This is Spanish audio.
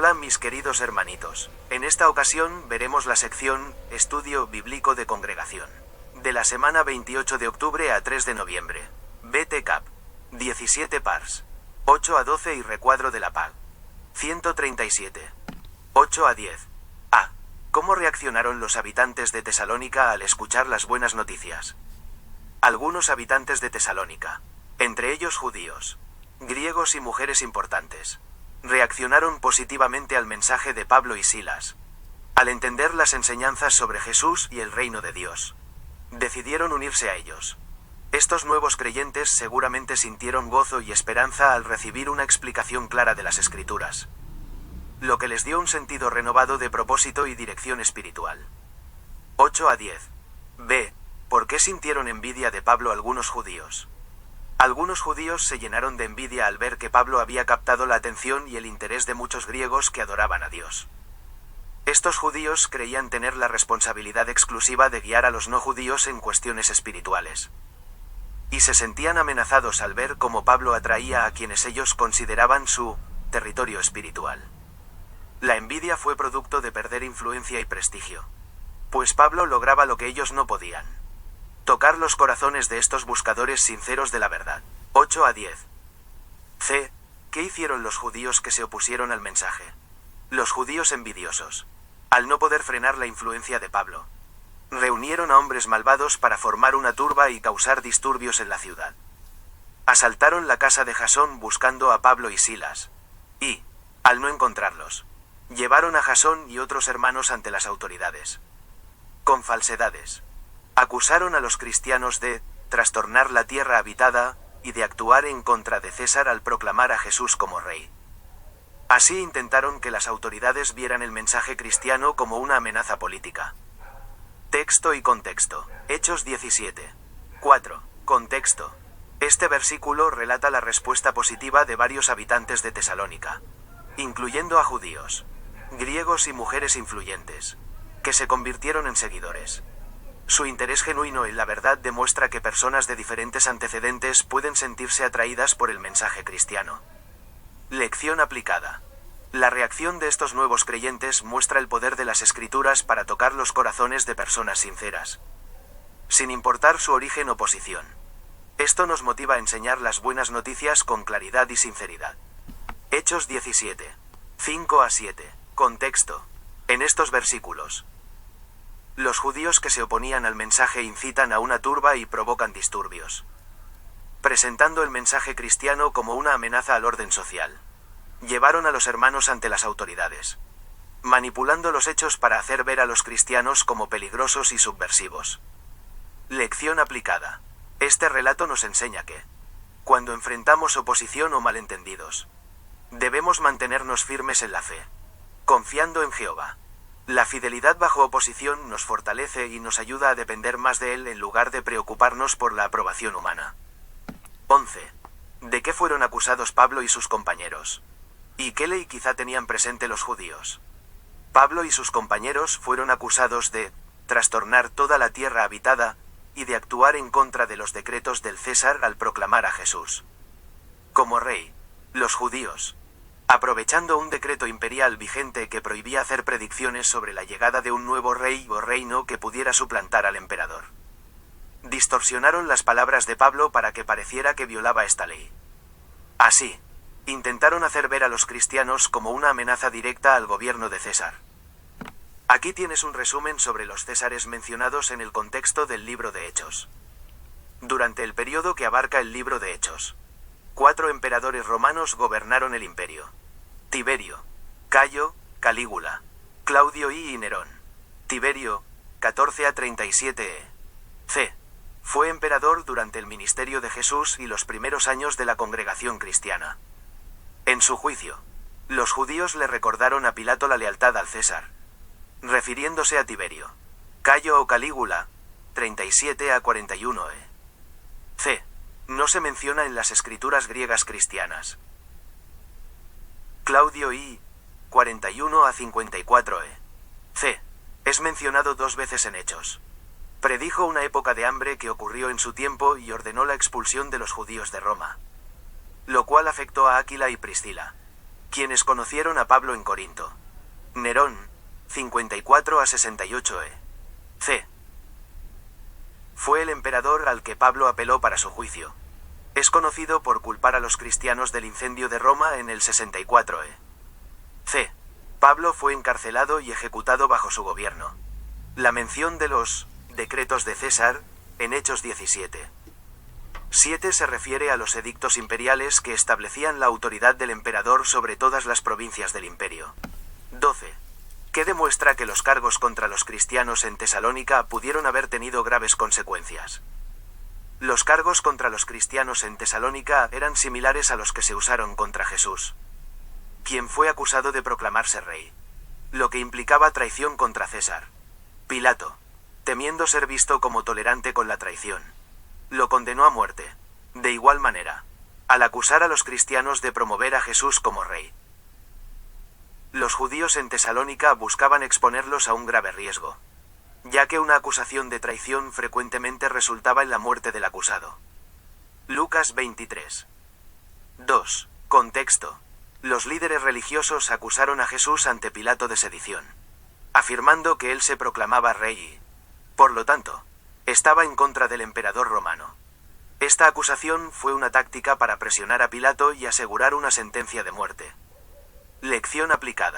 Hola mis queridos hermanitos. En esta ocasión veremos la sección Estudio Bíblico de Congregación. De la semana 28 de octubre a 3 de noviembre. BT-Cap. 17 pars. 8 a 12 y recuadro de la PAG. 137. 8 a 10. A. ¿Cómo reaccionaron los habitantes de Tesalónica al escuchar las buenas noticias? Algunos habitantes de Tesalónica, entre ellos judíos, griegos y mujeres importantes, reaccionaron positivamente al mensaje de Pablo y Silas. Al entender las enseñanzas sobre Jesús y el reino de Dios, decidieron unirse a ellos. Estos nuevos creyentes seguramente sintieron gozo y esperanza al recibir una explicación clara de las Escrituras, lo que les dio un sentido renovado de propósito y dirección espiritual. 8 a 10. B. ¿Por qué sintieron envidia de Pablo algunos judíos? Algunos judíos se llenaron de envidia al ver que Pablo había captado la atención y el interés de muchos griegos que adoraban a Dios. Estos judíos creían tener la responsabilidad exclusiva de guiar a los no judíos en cuestiones espirituales. Y se sentían amenazados al ver cómo Pablo atraía a quienes ellos consideraban su territorio espiritual. La envidia fue producto de perder influencia y prestigio, pues Pablo lograba lo que ellos no podían: tocar los corazones de estos buscadores sinceros de la verdad. 8 a 10. C. ¿Qué hicieron los judíos que se opusieron al mensaje? Los judíos envidiosos, al no poder frenar la influencia de Pablo, reunieron a hombres malvados para formar una turba y causar disturbios en la ciudad. Asaltaron la casa de Jasón buscando a Pablo y Silas, y, al no encontrarlos, llevaron a Jasón y otros hermanos ante las autoridades. Con falsedades, acusaron a los cristianos de trastornar la tierra habitada y de actuar en contra de César al proclamar a Jesús como rey. Así intentaron que las autoridades vieran el mensaje cristiano como una amenaza política. Texto y contexto. Hechos 17. 4. Contexto. Este versículo relata la respuesta positiva de varios habitantes de Tesalónica, incluyendo a judíos, griegos y mujeres influyentes, que se convirtieron en seguidores. Su interés genuino en la verdad demuestra que personas de diferentes antecedentes pueden sentirse atraídas por el mensaje cristiano. Lección aplicada. La reacción de estos nuevos creyentes muestra el poder de las Escrituras para tocar los corazones de personas sinceras, sin importar su origen o posición. Esto nos motiva a enseñar las buenas noticias con claridad y sinceridad. Hechos 17. 5 a 7. Contexto. En estos versículos, los judíos que se oponían al mensaje incitan a una turba y provocan disturbios, presentando el mensaje cristiano como una amenaza al orden social. Llevaron a los hermanos ante las autoridades, manipulando los hechos para hacer ver a los cristianos como peligrosos y subversivos. Lección aplicada. Este relato nos enseña que, cuando enfrentamos oposición o malentendidos, debemos mantenernos firmes en la fe, confiando en Jehová. La fidelidad bajo oposición nos fortalece y nos ayuda a depender más de Él en lugar de preocuparnos por la aprobación humana. 11. ¿De qué fueron acusados Pablo y sus compañeros? ¿Y qué ley quizá tenían presente los judíos? Pablo y sus compañeros fueron acusados de trastornar toda la tierra habitada y de actuar en contra de los decretos del César al proclamar a Jesús como rey. Los judíos, aprovechando un decreto imperial vigente que prohibía hacer predicciones sobre la llegada de un nuevo rey o reino que pudiera suplantar al emperador, distorsionaron las palabras de Pablo para que pareciera que violaba esta ley. Así, intentaron hacer ver a los cristianos como una amenaza directa al gobierno de César. Aquí tienes un resumen sobre los césares mencionados en el contexto del libro de Hechos. Durante el periodo que abarca el libro de Hechos, 4 emperadores romanos gobernaron el imperio: Tiberio, Cayo, Calígula, Claudio y Nerón. Tiberio, 14 a 37 C. Fue emperador durante el ministerio de Jesús y los primeros años de la congregación cristiana. En su juicio, los judíos le recordaron a Pilato la lealtad al César, refiriéndose a Tiberio, Cayo o Calígula, 37 a 41 C. No se menciona en las escrituras griegas cristianas. Claudio I, 41 a 54 C. Es mencionado 2 veces en Hechos. Predijo una época de hambre que ocurrió en su tiempo y ordenó la expulsión de los judíos de Roma, lo cual afectó a Áquila y Priscila. Quienes conocieron a Pablo en Corinto. Nerón, 54 a 68 C. Fue el emperador al que Pablo apeló para su juicio. Es conocido por culpar a los cristianos del incendio de Roma en el 64 C. Pablo fue encarcelado y ejecutado bajo su gobierno. La mención de los decretos de César, en Hechos 17:7 se refiere a los edictos imperiales que establecían la autoridad del emperador sobre todas las provincias del imperio. 12. Que demuestra que los cargos contra los cristianos en Tesalónica pudieron haber tenido graves consecuencias. Los cargos contra los cristianos en Tesalónica eran similares a los que se usaron contra Jesús, quien fue acusado de proclamarse rey, lo que implicaba traición contra César. Pilato, temiendo ser visto como tolerante con la traición, lo condenó a muerte. De igual manera, al acusar a los cristianos de promover a Jesús como rey, los judíos en Tesalónica buscaban exponerlos a un grave riesgo, ya que una acusación de traición frecuentemente resultaba en la muerte del acusado. Lucas 23. 2. Contexto. Los líderes religiosos acusaron a Jesús ante Pilato de sedición, afirmando que él se proclamaba rey y, por lo tanto, estaba en contra del emperador romano. Esta acusación fue una táctica para presionar a Pilato y asegurar una sentencia de muerte. Lección aplicada.